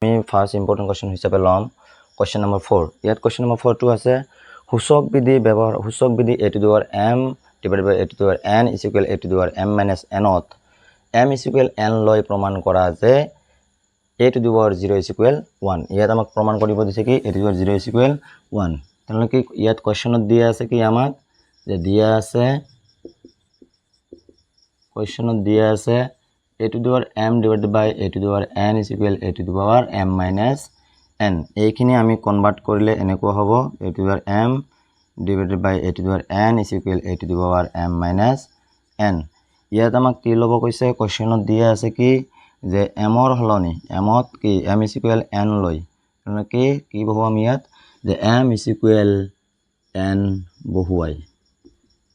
আমি first important question হিচাপে ল'ম কুৱেশ্যন নম্বৰ 4 ইয়াত কুৱেশ্যন নম্বৰ 4 টো আছে সূচক বিধি ব্যৱহাৰ সূচক বিধি a to the power m divided by a to the power n is equal a to the power m minus n to m is equal n লৈ প্ৰমাণ কৰা যে a to the power 0 is equal 1 ইয়াত আমাক প্ৰমাণ কৰিব দিছে কি a to the power 0 is equal 1 তেনেহ'লে কি ইয়াত কুৱেশ্যনত দিয়া আছে কি আমাক যে দিয়া আছে কুৱেশ্যনত দিয়া আছে a to the power m divided by a to the power n is equal a to the power m minus n এইখিনি আমি কনভার্ট কৰিলে এনেকুৱা হ'ব a to the power m divided by a to the power n is equal a to the power m minus n ইয়াত আমাক কি ল'ব কৈছে কুৱেশ্যনত দিয়া আছে কি যে m ৰ হলনি m ত কি m is equal n লৈ মানে কি বহুৱাম ইয়াত যে m is equal n বহুৱাই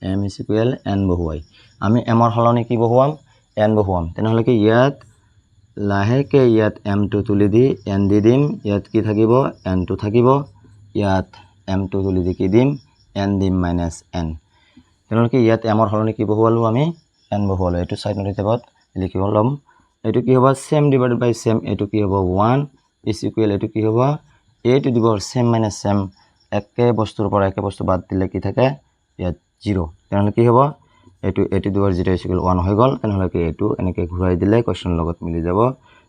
m is equal n বহুৱাই আমি m ৰ হলনি কি বহুৱাম n বহুৱাম তেনেহ'লে কি ইয়াত লাহেকে ইয়াত m টো তুলি দি n দি দিম ইয়াত কি থাকিব n টো থাকিব ইয়াত m টো তুলি দি কি দিম n দিম minus n তেনেহ'লে কি ইয়াত m ৰ হলনি কি বহুৱালো আমি n বহুৱালো এটো সাইড নোট হিচাপত লিখিব লম এটো কি হ'ব same divided by same এটো কি হ'ব 1 is equal এটো কি হ'ব a to the power same minus same একে বস্তুৰ পৰা একে বস্তু বাদ দিলে কি থাকে ইয়াত 0 তেনেহ'লে কি হ'ব এটো a to the power 0 is equal 1 হৈ গল তেনেহ'লে কি এটো এনেকে ঘূৰাই দিলে কোৱেশ্চন লগত মিলি যাব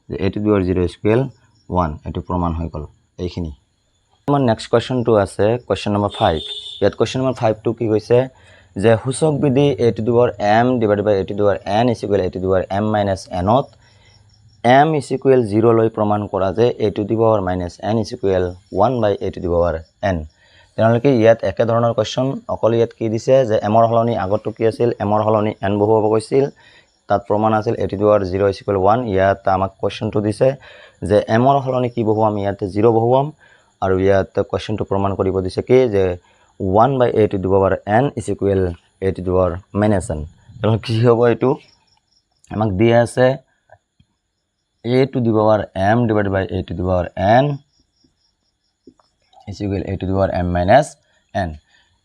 যে a to the power 0 is equal 1 এটো প্ৰমাণ হৈ গল এইখিনি আমাৰ নেক্সট কোৱেশ্চনটো আছে কোৱেশ্চন নম্বৰ 5 ইয়াত কোৱেশ্চন নম্বৰ 5 টো কি কৈছে যে সূচক বিধি a to the power m divided by a to the power n is equal a to the power m minus n to m is equal 0 লৈ প্ৰমাণ কৰা যে a to the power minus n is equal 1 by a to the power n তেনেহ'লে কি ইয়াত একে ধৰণৰ question অকল ইয়াত কি দিছে যে m ৰ হলনি আগতো কি আছিল m ৰ হলনি n বহুৱাব কৈছিল তাত প্ৰমাণ আছিল a to the power 0 is equal 1 ইয়াত আমাক কোৱেশ্চনটো দিছে যে m ৰ হলনি কি বহুৱাম ইয়াত 0 বহুৱাম আৰু ইয়াত কোৱেশ্চনটো প্ৰমাণ কৰিব দিছে কি যে 1 by a to the power n is equal a to the power minus n তেনেহ'লে কি হ'ব এটো আমাক দিয়া আছে a to the power m divided by a to the power n is equal a to the power m minus n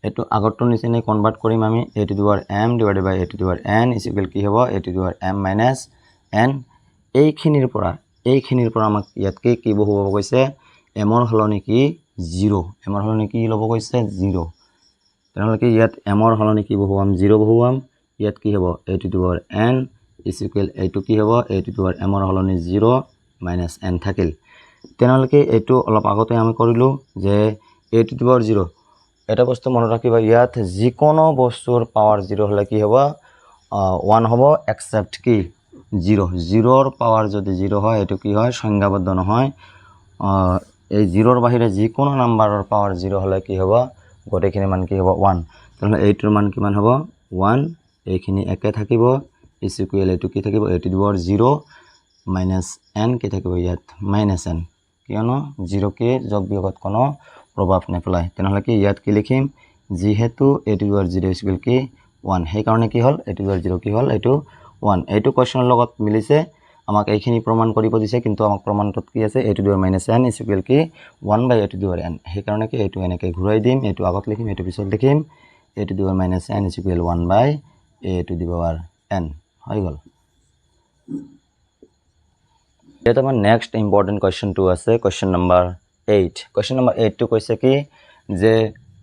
এটো আগৰটো নিচিনা কনভাৰ্ট কৰিম আমি a to the power m divided by a to the power n is equal কি হ'ব a to the power m minus n এইখিনিৰ পৰা আমাক ইয়াত কি বহুৱাব কৈছে m ৰ হলনি কি 0 m ৰ হলনি কি ল'ব কৈছে 0 তেনেহ'লে কি ইয়াত m ৰ হলনি কি বহুৱাম 0 বহুৱাম ইয়াত কি হ'ব a to the power n is equal এটো কি হ'ব a to the power m ৰ হলনি 0 minus n থাকিল তেনেহ'লে কি এটো অলপ আগতে আমি কৰিলো যে a to the power 0 এটা বস্তু মনত ৰাখিবা ইয়াত যিকোনো বস্তুৰ পাৱাৰ 0 হলে কি হ'ব 1 হ'ব এক্সেপ্ট কি 0 0 ৰ পাৱাৰ যদি 0 হয় এটো কি হয় সংজ্ঞাবদ্ধ নহয় এই 0 ৰ বাহিৰে যিকোনো নাম্বাৰৰ পাৱাৰ 0 হলে কি হ'ব গটেখিনি মান কি হ'ব 1 তাহলে এইটোৰ মান কিমান হ'ব 1 এইখিনি একে থাকিব is equal এটো কি থাকিব a to the power 0 minus n কি থাকিব ইয়াত minus n কিয়নো 0 কে যোগ বিয়োগত কোনো প্ৰভাৱ নেপেলায় তেনেহ'লে কি ইয়াত কি লিখিম যেহেতু a to the power 0 is equal কি 1 সেই কাৰণে কি হ'ল a to the power 0 কি হ'ল এটো 1 এইটো কোৱেশ্চনৰ লগত মিলিছে আমাক এইখিনি প্ৰমাণ কৰিব দিছে কিন্তু আমাক প্ৰমাণটোত কি আছে a to the power minus n is equal কি 1 by a to the power n সেই কাৰণে কি এটো এনেকৈ ঘূৰাই দিম এটো আগত লিখিম এটো পিছত লিখিম a to the power minus n is equal 1 by a to the power n হৈ গল এটা আমাৰ নেক্সট ইম্পৰ্টেন্ট কোৱেশ্চনটো আছে কোৱেশ্চন নম্বৰ 8 কোৱেশ্চন নম্বৰ 8 টো কৈছে কি যে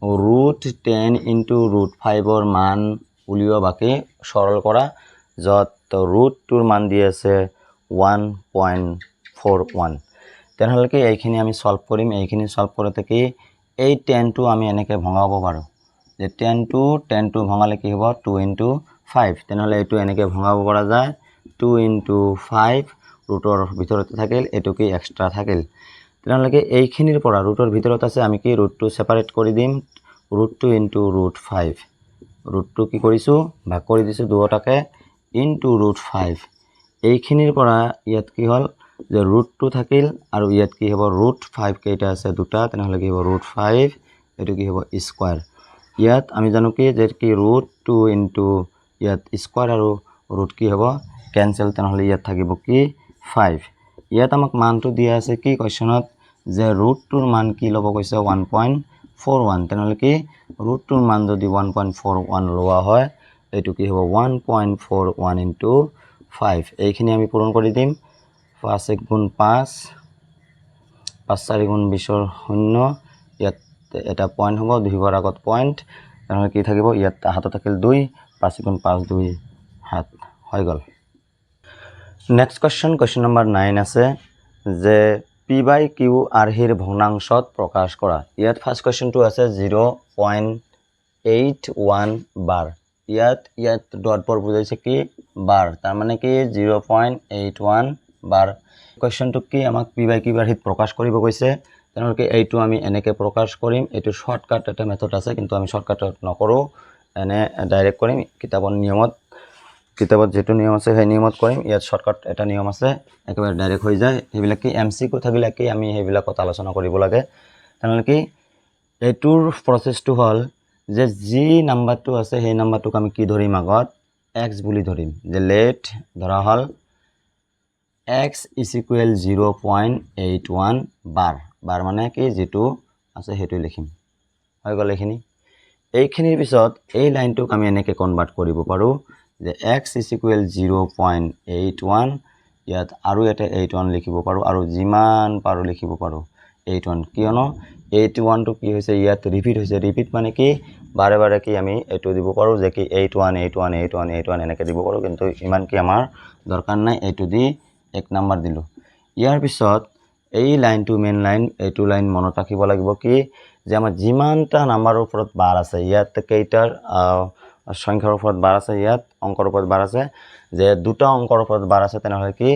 √10 into √5 ৰ মান উলিওৱাকে সৰল কৰা যত √2 ৰ মান দি আছে 1.41 তেনেহ'লে কি এইখিনি আমি সলভ কৰিম এইখিনি সলভ কৰোতে কি এই 10 টো আমি এনেকৈ ভঙাব পাৰো যে 10 টো ভঙালে কি হ'ব 2 into 5 তেনেহ'লে এটো এনেকৈ ভঙাব পৰা যায় 2 into 5 ৰুটৰ ভিতৰতে থাকিল এটো কি এক্সট্ৰা থাকিল তেনেহ'লে কি এইখিনিৰ পৰা ৰুটৰ ভিতৰত আছে আমি কি ৰুটটো সেপাৰেট কৰি দিম √2 into √5 ৰুটটো কি কৰিছো ভাগ কৰি দিছো দুটাকে into √5 এইখিনিৰ পৰা ইয়াত কি হ'ল যে √2 থাকিল আৰু ইয়াত কি হ'ব √5 কেইটা আছে দুটা তেনেহ'লে কি হ'ব √5 এটো কি হ'ব স্কয়াৰ ইয়াত আমি জানো কি যে কি √2 into ইয়াত স্কয়াৰ আৰু ৰুট কি হ'ব ক্যান্সেল তেনেহ'লে ইয়াত থাকিব কি 5 ইয়াত আমাক মানটো দিয়া আছে কি কোৱেশ্চনত যে √2 ৰ মান কি ল'ব কৈছে 1.41 তেনেহ'লে কি √2 ৰ মান যদি 1.41 লোৱা হয় এটো কি হ'ব 1.41 into 5 এইখিনি আমি পূৰণ কৰি দিম 5 * 5 5 4 গুণ 20 শূন্য ইয়াত এটা পয়েন্ট হ'ব 2 ঘৰ আগত পয়েন্ট তেনেহলে কি থাকিব ইয়াত হাতত থাকিল 2 5 গুণ 5 2 7 হৈ গল নেক্সট কোৱেশ্চন নম্বৰ 9 আছে যে p by q আৰ্হিৰ ভগ্নাংশত প্ৰকাশ কৰা ইয়াত ফাৰ্স্ট কোৱেশ্চনটো আছে 0.81 bar ইয়াত ডট পৰ বুজাইছে কি bar তাৰ মানে কি 0.81 bar কোৱেশ্চনটো কি আমাক p by q আৰ্হিত প্ৰকাশ কৰিব কৈছে তেনেহলে কি এইটো আমি এনেকে প্ৰকাশ কৰিম এইটো শৰ্টকাট এটা মেথড আছে কিন্তু আমি শৰ্টকাটত নকৰো এনে ডাইৰেক্ট কৰিম কিতাপৰ নিয়মত কিতাপত যেটো নিয়ম আছে সেই নিয়মত কৰিম ইয়াত শৰ্টকাট এটা নিয়ম আছে একেবাৰে ডাইৰেক্ট হৈ যায় হেবিলাক কি এমসি কথাবিলাক কি আমি হেবিলাক কথা আলোচনা কৰিব লাগে তেনেহলে কি এইটোৰ প্ৰসেসটো হল যে জি নাম্বাৰটো আছে সেই নাম্বাৰটোক আমি কি ধৰিম আগত x বুলি ধৰিম যে লেট ধৰা হল x is equal 0.81 bar মানে কি যেটো আছে হেতু লিখিম হৈ গল এইখিনিৰ পিছত এই লাইনটোক আমি এনেকে কনভাৰ্ট কৰিব পাৰো যে x is equal 0.81 ইয়াত আৰু এটা 81 লিখিব পাৰো আৰু যিমান পাৰো লিখিব পাৰো 81 কিয়নো 81 টো কি হৈছে ইয়াত ৰিপিট হৈছে ৰিপিট মানে কি বাৰে বাৰে কি আমি এটো দিব পাৰো যে কি 81 এনেকে দিব পাৰো কিন্তু ইমান কি আমাৰ দৰকাৰ নাই এটো দি এক নাম্বাৰ দিলো ইয়াৰ পিছত এই লাইনটো মেইন লাইন এটো লাইন মনত ৰাখিব লাগিব কি যে আমাৰ যিমানটা নাম্বাৰৰ ওপৰত বাৰ আছে ইয়াত কেইটাৰ সংখ্যাৰ ওপৰত বাৰ আছে ইয়াত অংকৰ ওপৰত বাৰ আছে যে দুটা অংকৰ ওপৰত বাৰ আছে তেনেহলে কি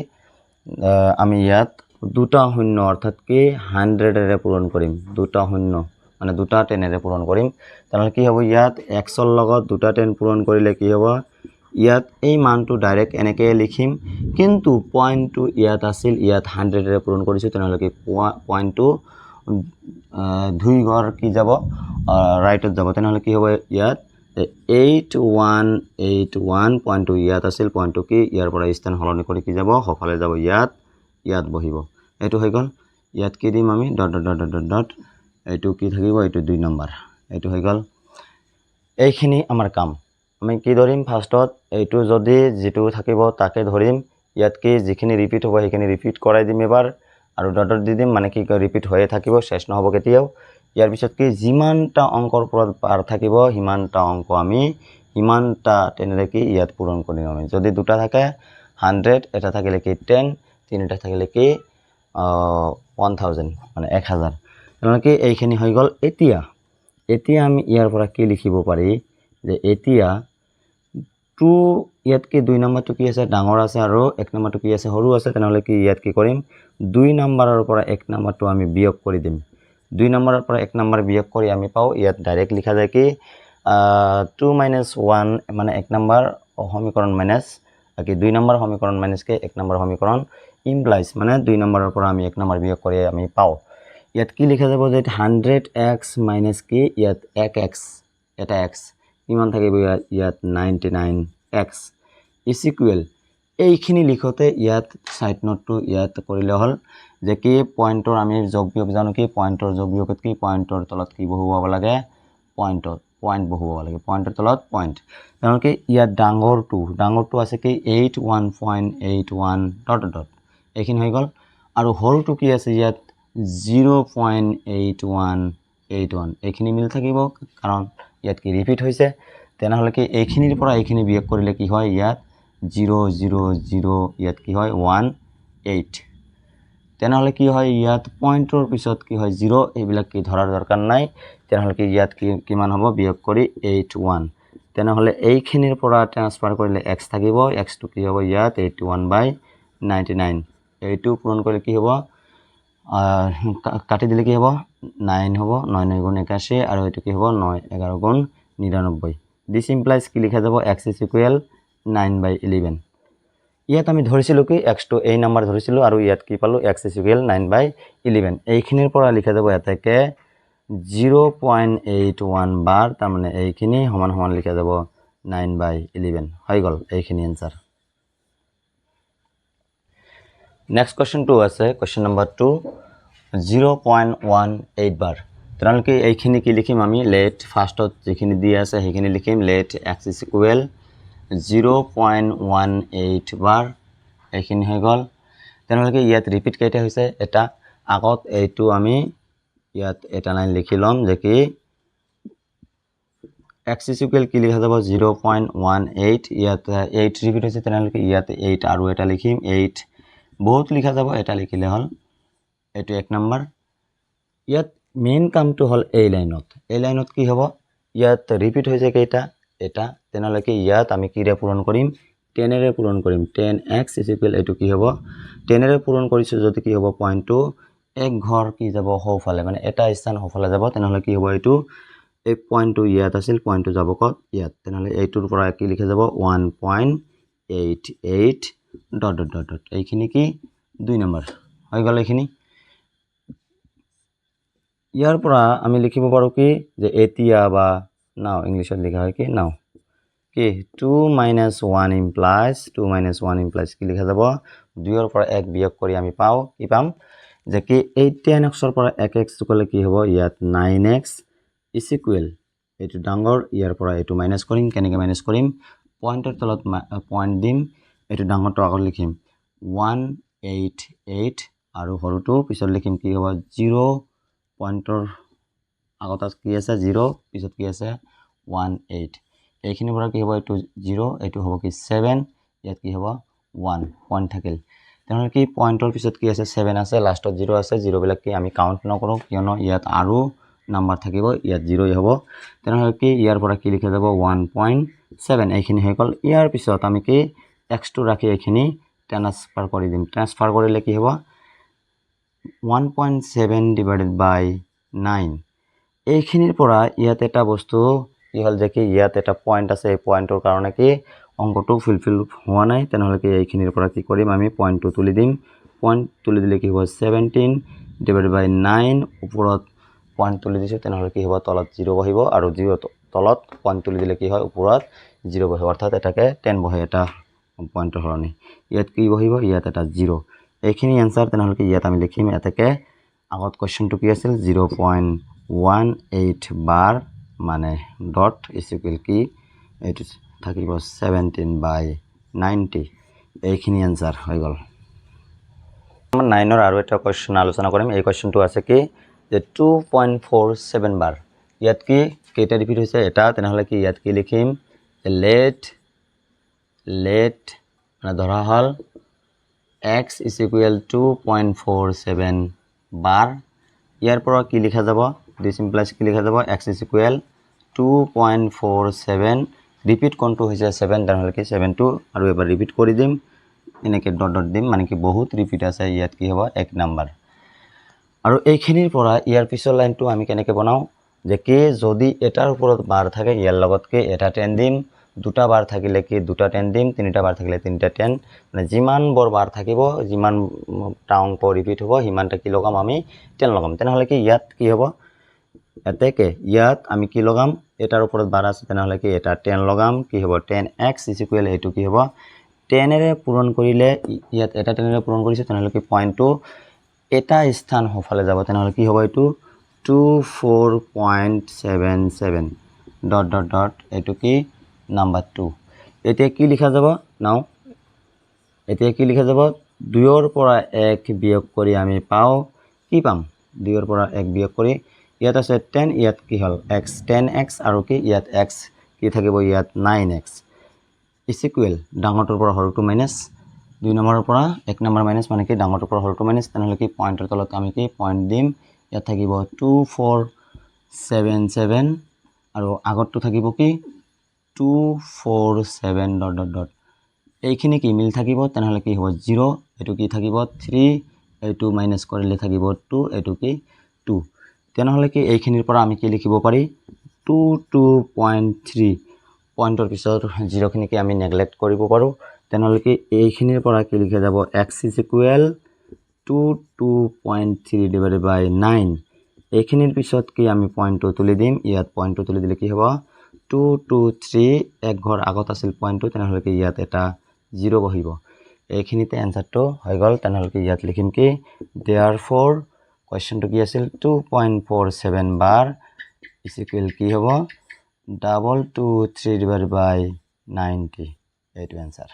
আমি ইয়াত দুটা শূন্য অৰ্থাৎ কি 100 এৰে পূৰণ কৰিম দুটা শূন্য মানে দুটা 10 এৰে পূৰণ কৰিম তেনেহলে কি হ'ব ইয়াত x ৰ লগত দুটা 10 পূৰণ কৰিলে কি হ'ব ইয়াত এই মানটো ডাইৰেক্ট এনেকে লিখিম কিন্তু পয়েন্টটো ইয়াত আছিল ইয়াত 100 এৰে পূৰণ কৰিছো তেনেহলে কি পয়েন্টটো দুই ঘৰ কি যাব ৰাইটত যাব তেনেহলে কি হ'ব ইয়াত 8181 পয়েন্টটো ইয়াত আছিল পয়েন্টটো কি ইয়াৰ পৰা স্থান হলনি কৰি কি যাব হফালে যাব ইয়াত বহিব এটো হৈ গল ইয়াত কি দিম আমি ডট ডট ডট ডট এটো কি থাকিব এটো 2 নম্বৰ এটো হৈ গল এইখিনি আমাৰ কাম আমি কি ধৰিম ফাৰ্স্টত এইটো যদি যেটো থাকিব তাকে ধৰিম ইয়াত কি যিখিনি ৰিপিট হ'ব সেইখিনি ৰিপিট কৰাই দিম এবাৰ আৰু ডট ডট দি দিম মানে কি ৰিপিট হৈয়ে থাকিব শেষ নহব কেতিয়াও ইয়াৰ পিছত কি যিমানটা অংকৰ ওপৰত পাৰ থাকিব হিমানটা অংক আমি হিমানটা টেনেৰে কি ইয়াত পূৰণ কৰিম আমি যদি দুটা থাকে 100 এটা থাকিলে কি 10 তিনিটা থাকিলে কি 1000 মানে 1000 মানে কি এইখিনি হৈ গল এতিয়া আমি ইয়াৰ পৰা কি লিখিব পাৰি যে এতিয়া 2 ইয়াত কি 2 নম্বৰটো কি আছে ডাঙৰ আছে আৰু 1 নম্বৰটো কি আছে সৰু আছে তেনেহলে কি ইয়াত কি কৰিম 2 নম্বৰৰ পৰা 1 নম্বৰটো আমি বিয়োগ কৰি দিম 2 নম্বৰৰ পৰা 1 নম্বৰ বিয়োগ কৰি আমি পাও ইয়াত ডাইৰেক্ট লিখা যায় কি 2 - 1 মানে 1 নম্বৰ সমীকৰণ মাইনাস কি 2 নম্বৰ সমীকৰণ মাইনাস কে 1 নম্বৰ সমীকৰণ ইমপ্লাইজ মানে 2 নম্বৰৰ পৰা আমি 1 নম্বৰ বিয়োগ কৰি আমি পাও ইয়াত কি লিখা যাব যে 100x মাইনাস কি ইয়াত 1x এটা x কিমান থাকিব ইয়াত 99x is equal এইখিনি লিখতে ইয়াত সাইড নোটটো ইয়াত কৰিলে হল যে কি পয়েন্টৰ আমি যোগ বিয়োগ জানো কি পয়েন্টৰ যোগ বিয়োগত কি পয়েন্টৰ তলত কি বহুৱাব লাগে পয়েন্ট বহুৱাব লাগে পয়েন্টৰ তলত পয়েন্ট কাৰণ কি ইয়াত ডাঙৰটো আছে কি 81.81 ডট ডট এইখিনি হৈ গল আৰু হৰটো কি আছে ইয়াত 0.8181 এইখিনি মিল থাকিব কাৰণ ইয়াত কি ৰিপিট হৈছে তেনেহলে কি এইখিনিৰ পৰা এইখিনি বিয়োগ কৰিলে কি হয় ইয়াত 000 ইয়াত কি হয় 18 তেনেহলে কি হয় ইয়াত পয়েন্টৰ পিছত কি হয় 0 এইবিলাক কি ধৰাৰ দৰকাৰ নাই তেনেহলে কি ইয়াত কি কিমান হ'ব বিয়োগ কৰি 81 তেনেহলে এইখিনিৰ পৰা ট্ৰান্সফাৰ কৰিলে x থাকিব x টো কি হ'ব ইয়াত 81/99 এইটো পূৰণ কৰিলে কি হ'ব কাটি দিলে কি হ'ব 9 হ'ব 9 9 গুণ 81 আৰু এটো কি হ'ব 9 11 গুণ 99 দিস ইমপ্লাইজ কি লিখা যাব x is equal 9/11 ইয়াত আমি ধৰিছিলো কি x টো এই নম্বৰ ধৰিছিলো আৰু ইয়াত কি পালো x is equal 9/11 এইখিনিৰ পৰা লিখা যাব এটাকে 0.81 bar তাৰ মানে এইখিনি সমান সমান লিখা যাব 9/11 হৈ গল এইখিনি आंसर नेक्स्ट क्वेश्चन 2 আছে क्वेश्चन नंबर 2 0.18 bar তেনেহলে কি এইখিনি কি লিখিম আমি লেট ফার্স্টত যিখিনি দিয়া আছে সেইখিনি লিখিম late x is equal 0.18 bar এইখিনি হৈ গল তেনেহলে কি ইয়াত ৰিপিট কেইটা হৈছে এটা আগত এইটো আমি ইয়াত এটা লাইন লিখি লম যে কি x ইকুৱেল কি লিখা যাব 0.18 ইয়াত 8 ৰিপিট হৈছে তেনেহলে কি ইয়াত 8 আৰু এটা লিখিম 8 বহুত লিখা যাব এটা লিখিলে হল এটো এক নম্বৰ ইয়াত মেইন কামটো হল এই লাইনত কি হ'ব ইয়াত ৰিপিট হৈছে কেইটা এটা তেনেহলে কি ইয়াত আমি কিৰে পূৰণ কৰিম 10 ৰে পূৰণ কৰিম 10x ইকুৱেল এটো কি হ'ব 10 ৰে পূৰণ কৰিছো যদি কি হ'ব পইণ্টটো এক ঘৰ কি যাব হওফালে মানে এটা স্থান হওফালে যাব তেনেহলে কি হ'ব এটো এই পইণ্টটো ইয়াত আছিল পইণ্টটো যাব কত ইয়াত তেনেহলে এইটোৰ পৰা কি লিখা যাব 1.88 ডট ডট ডট ডট এইখিনি কি 2 নম্বৰ হৈ গল এইখিনি ইয়াৰ পৰা আমি লিখিব পাৰো কি যে এতিয়া বা নাও ইংলিশত লিখা হয় কি নাও কি 2 - 1 implies কি লিখা যাব 2 ৰ পৰা 1 বিয়োগ কৰি আমি পাও কি পাম যে কি 10x ৰ পৰা 1x কলে কি হ'ব ইয়াত 9x is equal এটো ডাঙৰ ইয়াৰ পৰা এটো মাইনাস কৰিম কেনেকৈ মাইনাস কৰিম পইণ্টৰ তলত পইণ্ট দিম এটো ডাঙৰটো আগত লিখিম 188 আৰু হৰুটো পিছত লিখিম কি হ'ব 0 পইণ্টৰ আগত কি আছে 0 পিছত কি আছে 18 এইখিনি পৰা কি হ'ব এটো 0 এটো হ'ব কি 7 ইয়াত কি হ'ব 1 পইণ্ট থাকিল তেনেহলে কি পইণ্টৰ পিছত কি আছে 7 আছে লাষ্টত 0 আছে 0 বিলাক কি আমি কাউন্ট নকৰো কিয়নো ইয়াত আৰু নাম্বাৰ থাকিব ইয়াত 0 হ'ব তেনেহলে কি ইয়াৰ পৰা কি লিখা যাব 1.7 এইখিনি হৈ গল ইয়াৰ পিছত আমি কি x টো ৰাখি এইখিনি ট্ৰান্সফাৰ কৰি দিম ট্ৰান্সফাৰ কৰিলে কি হ'ব 1.7 ডিভাইডেড বাই 9 এইখিনিৰ পৰা ইয়াত এটা বস্তু কি হল যে কি ইয়াত এটা পইণ্ট আছে এই পইণ্টৰ কাৰণে কি অংকটো ফুলফিল হোৱা নাই তেনেহলে কি এইখিনিৰ পৰা কি কৰিম আমি পইণ্টটো তুলি দিম পইণ্ট তুলি দিলে কি হ'ব 17 ডিভাইডেড বাই 9 ওপৰত পইণ্ট তুলি দিছো তেনেহলে কি হ'ব তলত 0 বহিব আৰু 0 তলত পইণ্ট তুলি দিলে কি হয় ওপৰত 0 বহিব অৰ্থাৎ এটাকে 10 বহে এটা পইণ্টৰ হৰণি ইয়াত কি বহিব ইয়াত এটা 0 এইখিনি आंसर তেনেহলে কি ইয়াত আমি লিখিম এটাকে আগত কোৱেশ্চনটো কি আছিল 0.18 বাৰ মানে ডট ইজ ইকুৱেল কি এটো থাকিব 17/90 এইখিনি आंसर হৈ গল আমাৰ 9 ৰ আৰু এটা কোৱেশ্চন আলোচনা কৰিম এই কোৱেশ্চনটো আছে কি যে 2.47 বাৰ ইয়াত কি কেইটা ৰিপিট হৈছে এটা তেনেহলে কি ইয়াত কি লিখিম লেট মানে ধৰা হল x is equal 2.47 বাৰ ইয়াৰ পৰা কি লিখা যাব দিস ইমপ্লাইজ কি লিখা যাব x is equal 2.47 ৰিপিট কোনটো হৈছে 7 তেনেহলে কি 7 টো আৰু এবাৰ ৰিপিট কৰি দিম এনেকে ডট ডট দিম মানে কি বহুত ৰিপিট আছে ইয়াত কি হ'ব এক নাম্বাৰ আৰু এইখিনিৰ পৰা ইয়াৰ পিছৰ লাইনটো আমি কেনেকৈ বনাও যে কি যদি এটাৰ ওপৰত বাৰ থাকে ইয়াৰ লগত কি এটা 10 দিম দুটা বার থাকিলে কি দুটা 10 দিম তিনিটা বার থাকিলে তিনিটা 10 মানে যিমান বৰ বাৰ থাকিব যিমান টাউঙ্ক ৰিপিট হ'ব হিমানটা কি লগাম আমি 10 লগাম তেনেহলে কি ইয়াত কি হ'ব এতেকে ইয়াত আমি কি লগাম এটাৰ ওপৰত বার আছে তেনেহলে কি এটা 10 লগাম কি হ'ব 10x ইকুৱেল এটো কি হ'ব 10 ৰে পূৰণ কৰিলে ইয়াত এটা 10 ৰে পূৰণ কৰিছে তেনেহলে কি পইণ্টটো এটা স্থান হফালে যাব তেনেহলে কি হ'ব এটো 24.77 ডট ডট ডট এটো কি নাম্বার 2 এতিয়া কি লিখা যাব নাও এতিয়া কি লিখা যাব 2 ৰ পৰা 1 বিয়োগ কৰি আমি পাও কি পাম 2 ৰ পৰা 1 বিয়োগ কৰি ইয়াত আছে 10 ইয়াত কি হল x 10x আৰু কি ইয়াত x কি থাকিব ইয়াত 9x is equal ডাঙৰটোৰ পৰা সৰুটো মাইনাস 2 নম্বৰৰ পৰা 1 নম্বৰ মাইনাস মানে কি ডাঙৰটোৰ পৰা সৰুটো মাইনাস তেনেহলে কি পইণ্টৰ তলত আমি কি পইণ্ট দিম ইয়াত থাকিব 2477 আৰু আগতটো থাকিব কি 247 ডট ডট ডট এইখিনি কি মিল থাকিব তেনেহলে কি হ'ব 0 এটো কি থাকিব 3 এটো মাইনাস কৰিলে থাকিব 2 এটো কি 2 তেনেহলে কি এইখিনিৰ পৰা আমি কি লিখিব পাৰি 2.3 পইণ্টৰ পিছত 0 খিনি কি আমি নেগলেক্ট কৰিব পাৰো তেনেহলে কি এইখিনিৰ পৰা কি লিখা যাব x is equal 2.3 divided by 9 এইখিনিৰ পিছত কি আমি পইণ্টটো তুলি দিম ইয়াত পইণ্টটো তুলি দিলে কি হ'ব 223 এক ঘৰ আগত আছিল পইণ্টটো তেনেহলে কি ইয়াত এটা 0 বহিব এইখিনিতে आंसरটো হৈ গল তেনেহলে কি ইয়াত লিখিম কি therefore কোৱেশ্চনটো কি আছিল 2.47 বার is equal কি হ'ব 223 divided by 90 এইটো आंसर